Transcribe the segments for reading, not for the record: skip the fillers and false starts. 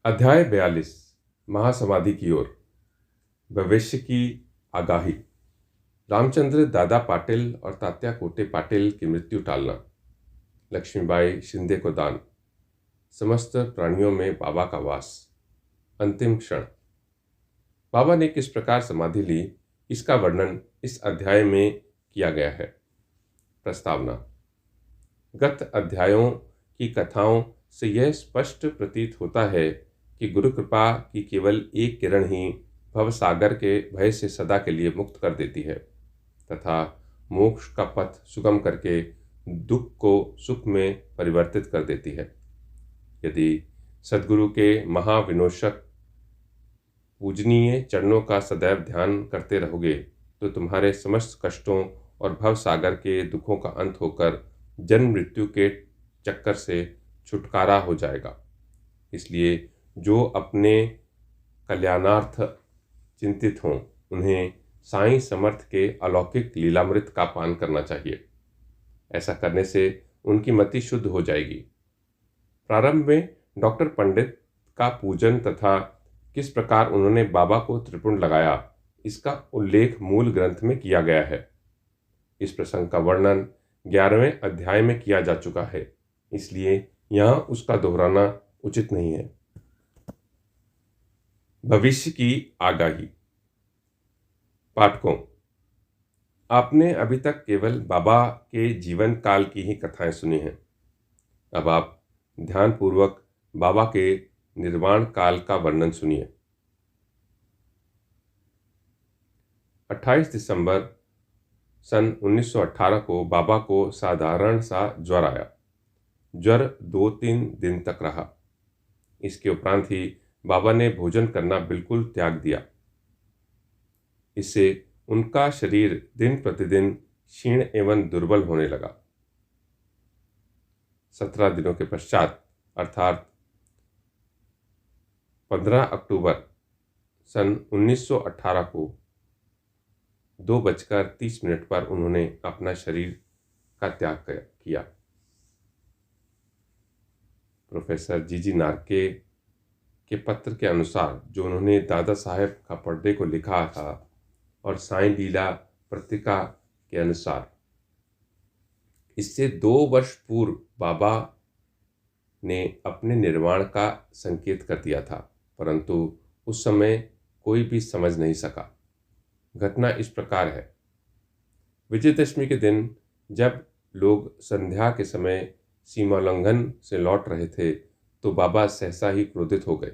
अध्याय 42 महासमाधि की ओर। भविष्य की आगाही। रामचंद्र दादा पाटिल और तात्या कोटे पाटिल की मृत्यु टालना। लक्ष्मीबाई शिंदे को दान। समस्त प्राणियों में बाबा का वास। अंतिम क्षण। बाबा ने किस प्रकार समाधि ली, इसका वर्णन इस अध्याय में किया गया है। प्रस्तावना। गत अध्यायों की कथाओं से यह स्पष्ट प्रतीत होता है कि गुरु कृपा की केवल एक किरण ही भवसागर के भय से सदा के लिए मुक्त कर देती है तथा मोक्ष का पथ सुगम करके दुख को सुख में परिवर्तित कर देती है। यदि सद्गुरु के महाविनोशक पूजनीय चरणों का सदैव ध्यान करते रहोगे तो तुम्हारे समस्त कष्टों और भवसागर के दुखों का अंत होकर जन्म मृत्यु के चक्कर से छुटकारा हो जाएगा। इसलिए जो अपने कल्याणार्थ चिंतित हों उन्हें साईं समर्थ के अलौकिक लीलामृत का पान करना चाहिए। ऐसा करने से उनकी मति शुद्ध हो जाएगी। प्रारंभ में डॉक्टर पंडित का पूजन तथा किस प्रकार उन्होंने बाबा को त्रिपुंड लगाया, इसका उल्लेख मूल ग्रंथ में किया गया है। इस प्रसंग का वर्णन 11वें अध्याय में किया जा चुका है, इसलिए यहाँ उसका दोहराना उचित नहीं है। भविष्य की आगाही। पाठकों, आपने अभी तक केवल बाबा के जीवन काल की ही कथाएं सुनी हैं। अब आप ध्यानपूर्वक बाबा के निर्वाण काल का वर्णन सुनिए। 28 दिसंबर सन 1918 को बाबा को साधारण सा ज्वर आया। ज्वर 2-3 दिन तक रहा। इसके उपरांत ही बाबा ने भोजन करना बिल्कुल त्याग दिया। इससे उनका शरीर दिन प्रतिदिन क्षीण एवं दुर्बल होने लगा। 17 दिनों के पश्चात अर्थात 15 अक्टूबर सन 1918 को 2:30 पर उन्होंने अपना शरीर का त्याग किया। प्रोफेसर जी नार्के के पत्र के अनुसार जो उन्होंने दादा साहेब का पर्दे को लिखा था और साईं लीला पत्रिका के अनुसार इससे 2 वर्ष पूर्व बाबा ने अपने निर्वाण का संकेत कर दिया था, परंतु उस समय कोई भी समझ नहीं सका। घटना इस प्रकार है। विजयदशमी के दिन जब लोग संध्या के समय सीमोल्लंघन से लौट रहे थे तो बाबा सहसा ही क्रोधित हो गए।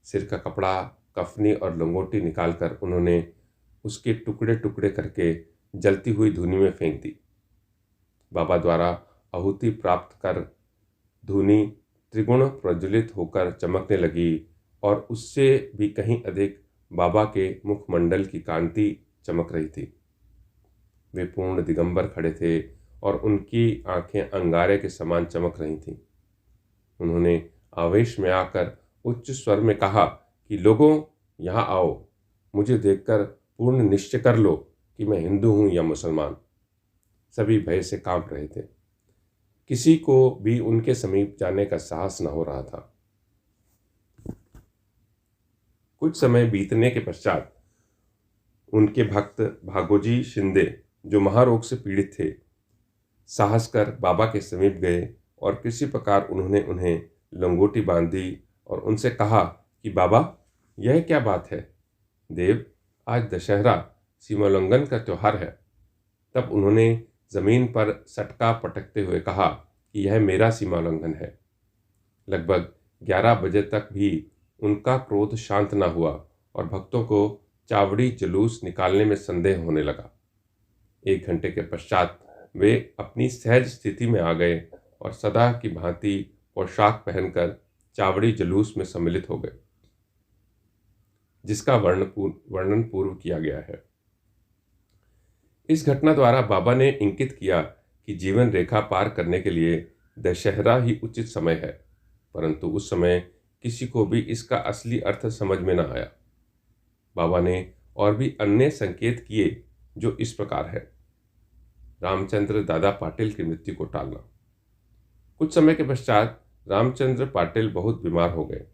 सिर का कपड़ा, कफनी और लंगोटी निकालकर उन्होंने उसके टुकड़े टुकड़े करके जलती हुई धूनी में फेंक दी। बाबा द्वारा आहुति प्राप्त कर धूनी त्रिगुण प्रज्वलित होकर चमकने लगी और उससे भी कहीं अधिक बाबा के मुखमंडल की कांति चमक रही थी। वे पूर्ण दिगंबर खड़े थे और उनकी आंखें अंगारे के समान चमक रही थीं। उन्होंने आवेश में आकर उच्च स्वर में कहा कि लोगों, यहाँ आओ, मुझे देखकर पूर्ण निश्चय कर लो कि मैं हिंदू हूँ या मुसलमान। सभी भय से कांप रहे थे। किसी को भी उनके समीप जाने का साहस न हो रहा था। कुछ समय बीतने के पश्चात उनके भक्त भागोजी शिंदे, जो महारोग से पीड़ित थे, साहस कर बाबा के समीप गए और किसी प्रकार उन्होंने उन्हें लंगोटी बांधी और उनसे कहा कि बाबा, यह क्या बात है? देव, आज दशहरा सीमोल्लंघन का त्योहार है। तब उन्होंने जमीन पर सटका पटकते हुए कहा कि यह मेरा सीमोल्लंघन है। लगभग 11 बजे तक भी उनका क्रोध शांत न हुआ और भक्तों को चावड़ी जुलूस निकालने में संदेह होने लगा। 1 घंटे के पश्चात वे अपनी सहज स्थिति में आ गए और सदा की भांति पोशाक पहनकर चावड़ी जुलूस में सम्मिलित हो गए, जिसका वर्णन पूर्व किया गया है। इस घटना द्वारा बाबा ने इंगित किया कि जीवन रेखा पार करने के लिए दशहरा ही उचित समय है, परंतु उस समय किसी को भी इसका असली अर्थ समझ में न आया। बाबा ने और भी अन्य संकेत किए जो इस प्रकार है। रामचंद्र दादा पाटिल की मृत्यु को टालना। कुछ समय के पश्चात रामचंद्र पाटिल बहुत बीमार हो गए।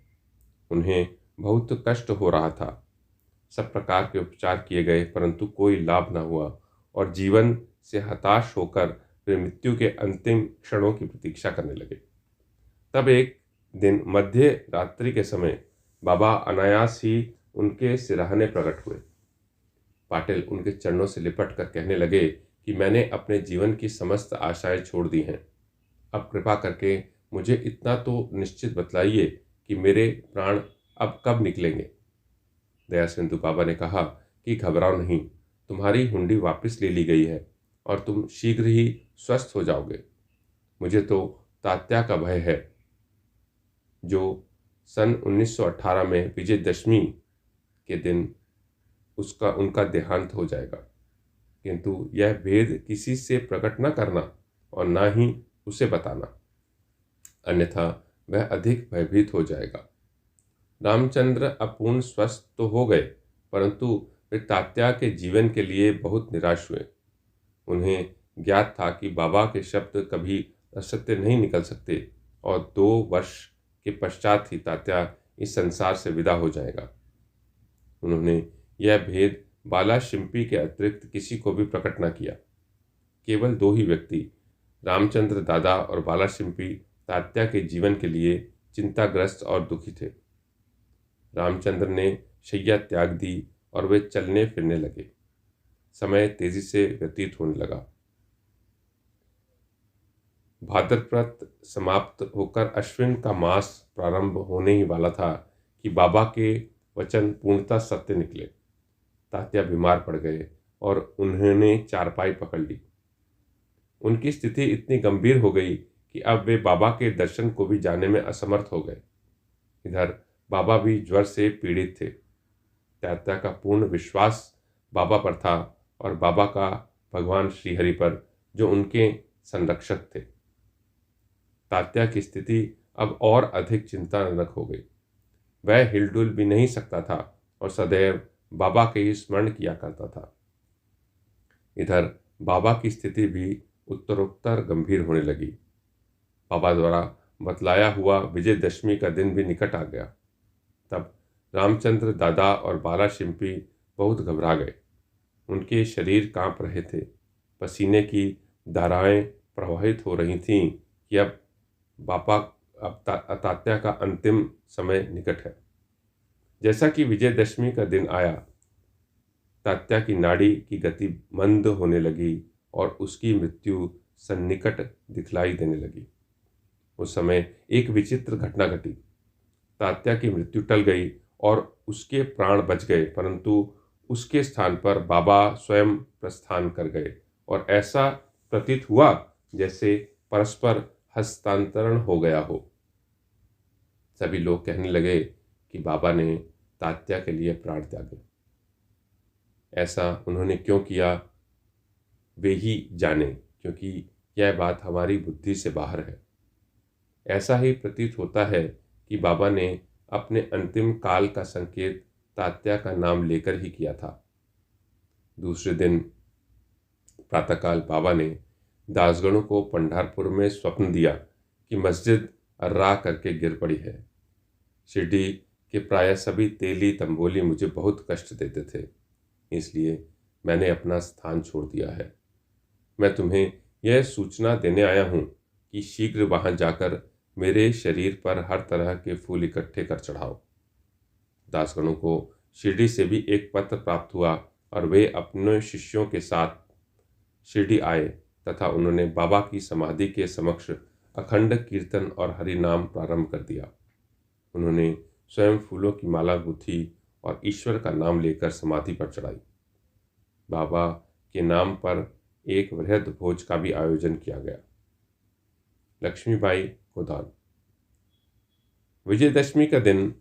उन्हें बहुत कष्ट हो रहा था। सब प्रकार के उपचार किए गए परंतु कोई लाभ न हुआ और जीवन से हताश होकर वे मृत्यु के अंतिम क्षणों की प्रतीक्षा करने लगे। तब एक दिन मध्य रात्रि के समय बाबा अनायास ही उनके सिरहाने प्रकट हुए। पाटिल उनके चरणों से लिपट कर कहने लगे कि मैंने अपने जीवन की समस्त आशाएं छोड़ दी हैं। अब कृपा करके मुझे इतना तो निश्चित बतलाइए कि मेरे प्राण अब कब निकलेंगे। दया सिंधु बाबा ने कहा कि घबराओ नहीं, तुम्हारी हुंडी वापस ले ली गई है और तुम शीघ्र ही स्वस्थ हो जाओगे। मुझे तो तात्या का भय है, जो सन 1918 में विजयदशमी के दिन उनका देहांत हो जाएगा, किंतु यह भेद किसी से प्रकट न करना और न ही उसे बताना, अन्यथा वह अधिक भयभीत हो जाएगा। रामचंद्र अपूर्ण स्वस्थ तो हो गए परंतु वे तात्या के जीवन के लिए बहुत निराश हुए। उन्हें ज्ञात था कि बाबा के शब्द कभी असत्य नहीं निकल सकते और 2 वर्ष के पश्चात ही तात्या इस संसार से विदा हो जाएगा। उन्होंने यह भेद बाला शिंपी के अतिरिक्त किसी को भी प्रकट न किया। केवल 2 ही व्यक्ति, रामचंद्र दादा और बाला शिंपी, तात्या के जीवन के लिए चिंताग्रस्त और दुखी थे। रामचंद्र ने शैया त्याग दी और वे चलने फिरने लगे। समय तेजी से व्यतीत होने लगा। भाद्रपद समाप्त होकर अश्विन का मास प्रारंभ होने ही वाला था कि बाबा के वचन पूर्णतः सत्य निकले। तात्या बीमार पड़ गए और उन्होंने चारपाई पकड़ ली। उनकी स्थिति इतनी गंभीर हो गई कि अब वे बाबा के दर्शन को भी जाने में असमर्थ हो गए। इधर बाबा भी ज्वर से पीड़ित थे। तात्या का पूर्ण विश्वास बाबा पर था और बाबा का भगवान श्रीहरि पर, जो उनके संरक्षक थे। तात्या की स्थिति अब और अधिक चिंताजनक हो गई। वह हिलडुल भी नहीं सकता था और सदैव बाबा के ही स्मरण किया करता था। इधर बाबा की स्थिति भी उत्तरोत्तर गंभीर होने लगी। बाबा द्वारा बतलाया हुआ विजयदशमी का दिन भी निकट आ गया। तब रामचंद्र दादा और बाला शिंपी बहुत घबरा गए। उनके शरीर कांप रहे थे, पसीने की धाराएं प्रवाहित हो रही थीं कि अब तात्या का अंतिम समय निकट है। जैसा कि विजयदशमी का दिन आया, तात्या की नाड़ी की गति मंद होने लगी और उसकी मृत्यु सन्निकट दिखलाई देने लगी। उस समय एक विचित्र घटना घटी। तात्या की मृत्यु टल गई और उसके प्राण बच गए, परंतु उसके स्थान पर बाबा स्वयं प्रस्थान कर गए और ऐसा प्रतीत हुआ जैसे परस्पर हस्तांतरण हो गया हो। सभी लोग कहने लगे कि बाबा ने तात्या के लिए प्राण त्यागे। ऐसा उन्होंने क्यों किया वे ही जाने, क्योंकि यह बात हमारी बुद्धि से बाहर है। ऐसा ही प्रतीत होता है कि बाबा ने अपने अंतिम काल का संकेत तात्या का नाम लेकर ही किया था। दूसरे दिन प्रातःकाल बाबा ने दासगणों को पंढरपुर में स्वप्न दिया कि मस्जिद अर्रा करके गिर पड़ी है। शिरडी के प्राय सभी तेली तंबोली मुझे बहुत कष्ट देते थे, इसलिए मैंने अपना स्थान छोड़ दिया है। मैं तुम्हें यह सूचना देने आया हूँ कि शीघ्र वहां जाकर मेरे शरीर पर हर तरह के फूल इकट्ठे कर चढ़ाओ। दासगणों को शिरडी से भी एक पत्र प्राप्त हुआ और वे अपने शिष्यों के साथ शिरडी आए तथा उन्होंने बाबा की समाधि के समक्ष अखंड कीर्तन और हरि नाम प्रारंभ कर दिया। उन्होंने स्वयं फूलों की माला गुथी और ईश्वर का नाम लेकर समाधि पर चढ़ाई। बाबा के नाम पर एक वृहद भोज का भी आयोजन किया गया। लक्ष्मीबाई गोदान। विजयदशमी का दिन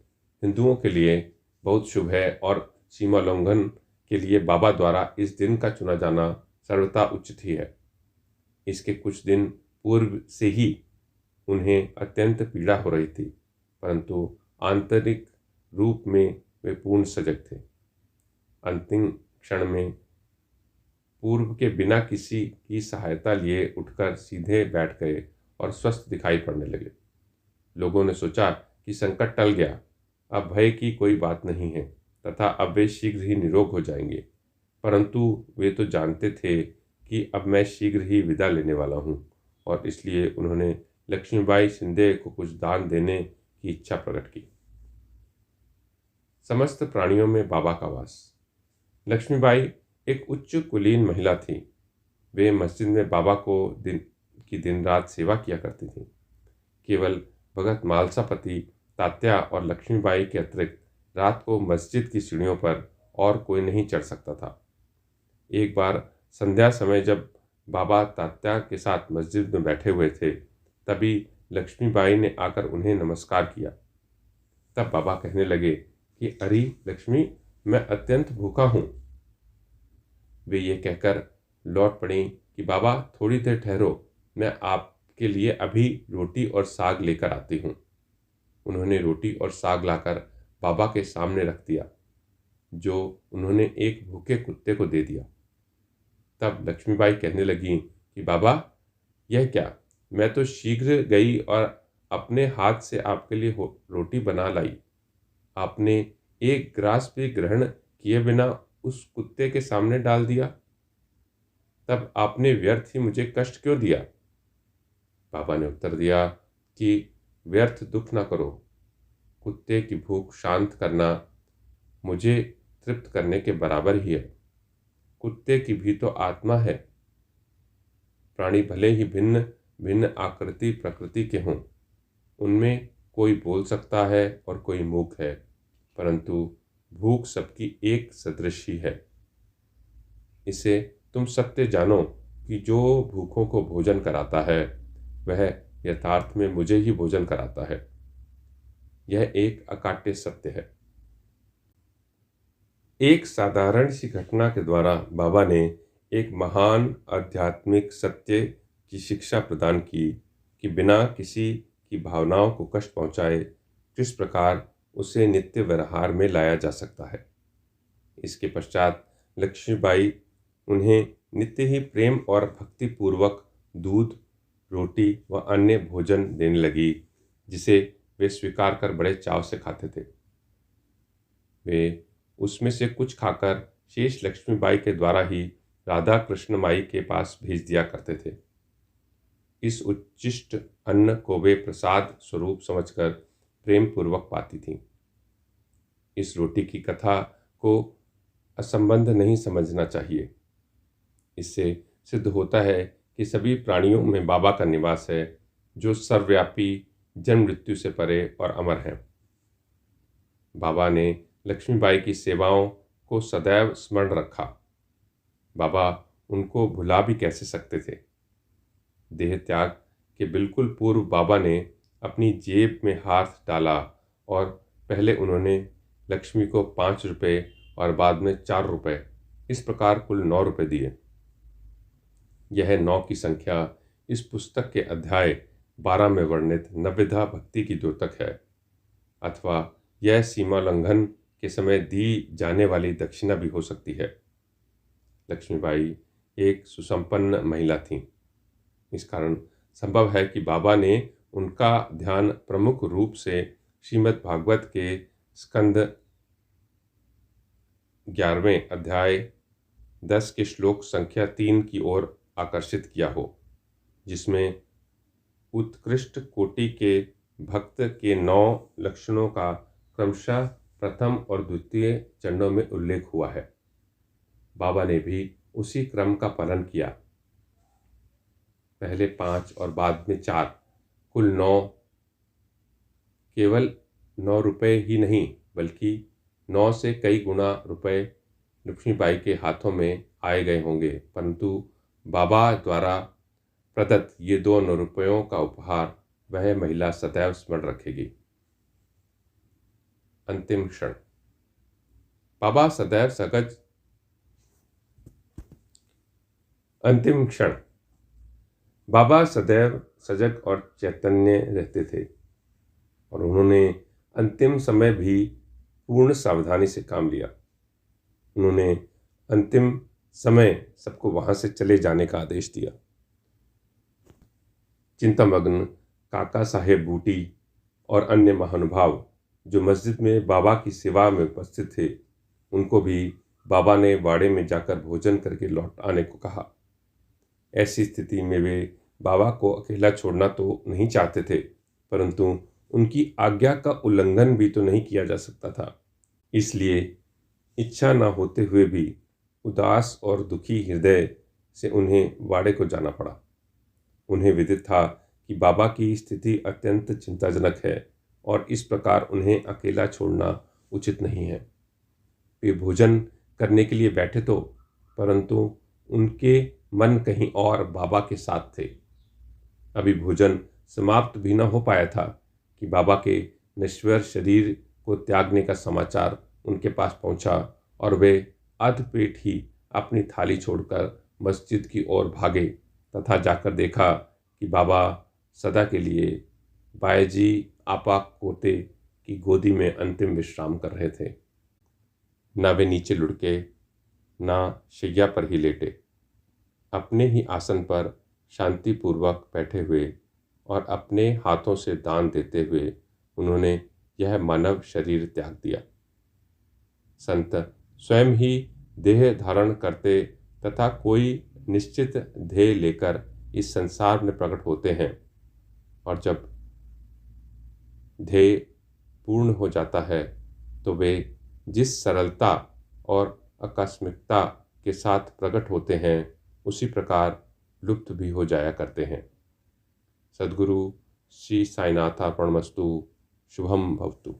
हिंदुओं के लिए बहुत शुभ है और सीमाोल्लंघन के लिए बाबा द्वारा इस दिन का चुना जाना सर्वथा उचित ही है। इसके कुछ दिन पूर्व से ही उन्हें अत्यंत पीड़ा हो रही थी, परंतु आंतरिक रूप में वे पूर्ण सजग थे। अंतिम क्षण में पूर्व के बिना किसी की सहायता लिए उठकर सीधे बैठ गए और स्वस्थ दिखाई पड़ने लगे। लोगों ने सोचा कि संकट टल गया, अब भय की कोई बात नहीं है तथा अब वे शीघ्र ही निरोग हो जाएंगे। परंतु वे तो जानते थे कि अब मैं शीघ्र ही विदा लेने वाला हूँ, और इसलिए उन्होंने लक्ष्मीबाई शिंदे को कुछ दान देने की इच्छा प्रकट की। समस्त प्राणियों में बाबा का वास। लक्ष्मीबाई एक उच्च कुलीन महिला थी। वे मस्जिद में बाबा को दिन रात सेवा किया करती थीं। केवल भगत मालसापति, तात्या और लक्ष्मीबाई के अतिरिक्त रात को मस्जिद की सीढ़ियों पर और कोई नहीं चढ़ सकता था। एक बार संध्या समय जब बाबा तात्या के साथ मस्जिद में बैठे हुए थे, तभी लक्ष्मीबाई ने आकर उन्हें नमस्कार किया। तब बाबा कहने लगे कि अरे लक्ष्मी, मैं अत्यंत भूखा हूँ। वे ये कहकर लौट पड़ी कि बाबा थोड़ी देर ठहरो, मैं आपके लिए अभी रोटी और साग लेकर आती हूँ। उन्होंने रोटी और साग लाकर बाबा के सामने रख दिया, जो उन्होंने एक भूखे कुत्ते को दे दिया। तब लक्ष्मीबाई कहने लगी कि बाबा, यह क्या, मैं तो शीघ्र गई और अपने हाथ से आपके लिए रोटी बना लाई। आपने एक ग्रास भी ग्रहण किए बिना उस कुत्ते के सामने डाल दिया। तब आपने व्यर्थ ही मुझे कष्ट क्यों दिया? बाबा ने उत्तर दिया कि व्यर्थ दुख ना करो। कुत्ते की भूख शांत करना मुझे तृप्त करने के बराबर ही है। कुत्ते की भी तो आत्मा है। प्राणी भले ही भिन्न भिन्न आकृति प्रकृति के हों, उनमें कोई बोल सकता है और कोई मूक है, परंतु भूख सबकी एक सदृश ही है। इसे तुम सत्य जानो कि जो भूखों को भोजन कराता है, वह यथार्थ में मुझे ही भोजन कराता है। यह एक अकाट्य सत्य है। एक साधारण सी घटना के द्वारा बाबा ने एक महान आध्यात्मिक सत्य की शिक्षा प्रदान की कि बिना किसी की भावनाओं को कष्ट पहुंचाए किस प्रकार उसे नित्य व्यवहार में लाया जा सकता है। इसके पश्चात लक्ष्मीबाई उन्हें नित्य ही प्रेम और भक्तिपूर्वक दूध, रोटी व अन्य भोजन देने लगी, जिसे वे स्वीकार कर बड़े चाव से खाते थे। वे उसमें से कुछ खाकर शेष लक्ष्मीबाई के द्वारा ही राधा कृष्ण माई के पास भेज दिया करते थे। इस उच्चिष्ट अन्न को वे प्रसाद स्वरूप समझकर प्रेम पूर्वक पाती थीं। इस रोटी की कथा को असंबंध नहीं समझना चाहिए। इससे सिद्ध होता है कि सभी प्राणियों में बाबा का निवास है, जो सर्वव्यापी, जन्म मृत्यु से परे और अमर हैं। बाबा ने लक्ष्मीबाई की सेवाओं को सदैव स्मरण रखा। बाबा उनको भुला भी कैसे सकते थे। देह त्याग के बिल्कुल पूर्व बाबा ने अपनी जेब में हाथ डाला और पहले उन्होंने लक्ष्मी को 5 रुपये और बाद में 4 रुपये, इस प्रकार कुल 9 रुपये दिए। यह 9 की संख्या इस पुस्तक के अध्याय 12 में वर्णित नवविधा भक्ति की द्योतक है, अथवा यह सीमा लंघन के समय दी जाने वाली दक्षिणा भी हो सकती है। लक्ष्मीबाई एक सुसंपन्न महिला थीं। इस कारण संभव है कि बाबा ने उनका ध्यान प्रमुख रूप से श्रीमद् भागवत के स्कंद 11वें अध्याय 10 के श्लोक संख्या 3 की ओर आकर्षित किया हो, जिसमें उत्कृष्ट कोटि के भक्त के 9 लक्षणों का क्रमशः प्रथम और द्वितीय चरणों में उल्लेख हुआ है। बाबा ने भी उसी क्रम का पालन किया। पहले 5 और बाद में 4, कुल 9। केवल 9 रुपये ही नहीं, बल्कि 9 से कई गुना रुपए लक्ष्मीबाई के हाथों में आए गए होंगे, परंतु बाबा द्वारा प्रदत्त ये 2 9 रुपयों का उपहार वह महिला सदैव स्मरण रखेगी। अंतिम क्षण। बाबा सदैव सजग। अंतिम क्षण। बाबा सदैव सजग और चैतन्य रहते थे, और उन्होंने अंतिम समय भी पूर्ण सावधानी से काम लिया। उन्होंने अंतिम समय सबको वहां से चले जाने का आदेश दिया। चिंतामग्न काका साहेब बूटी और अन्य महानुभाव जो मस्जिद में बाबा की सेवा में उपस्थित थे, उनको भी बाबा ने वाड़े में जाकर भोजन करके लौट आने को कहा। ऐसी स्थिति में वे बाबा को अकेला छोड़ना तो नहीं चाहते थे, परंतु उनकी आज्ञा का उल्लंघन भी तो नहीं किया जा सकता था। इसलिए इच्छा न होते हुए भी उदास और दुखी हृदय से उन्हें वाड़े को जाना पड़ा। उन्हें विदित था कि बाबा की स्थिति अत्यंत चिंताजनक है और इस प्रकार उन्हें अकेला छोड़ना उचित नहीं है। वे भोजन करने के लिए बैठे तो, परंतु उनके मन कहीं और बाबा के साथ थे। अभी भोजन समाप्त भी न हो पाया था कि बाबा के नश्वर शरीर को त्यागने का समाचार उनके पास पहुंचा और वे अधपेट ही अपनी थाली छोड़कर मस्जिद की ओर भागे तथा जाकर देखा कि बाबा सदा के लिए बायजी आपा कोटे की गोदी में अंतिम विश्राम कर रहे थे। ना वे नीचे लुढ़के, ना शैया पर ही लेटे, अपने ही आसन पर शांतिपूर्वक बैठे हुए और अपने हाथों से दान देते हुए उन्होंने यह मानव शरीर त्याग दिया। संत स्वयं ही देह धारण करते तथा कोई निश्चित ध्येय लेकर इस संसार में प्रकट होते हैं, और जब ध्येय पूर्ण हो जाता है तो वे जिस सरलता और आकस्मिकता के साथ प्रकट होते हैं, उसी प्रकार लुप्त भी हो जाया करते हैं। सद्गुरु श्री साईनाथार्पणमस्तु। शुभम भवतु।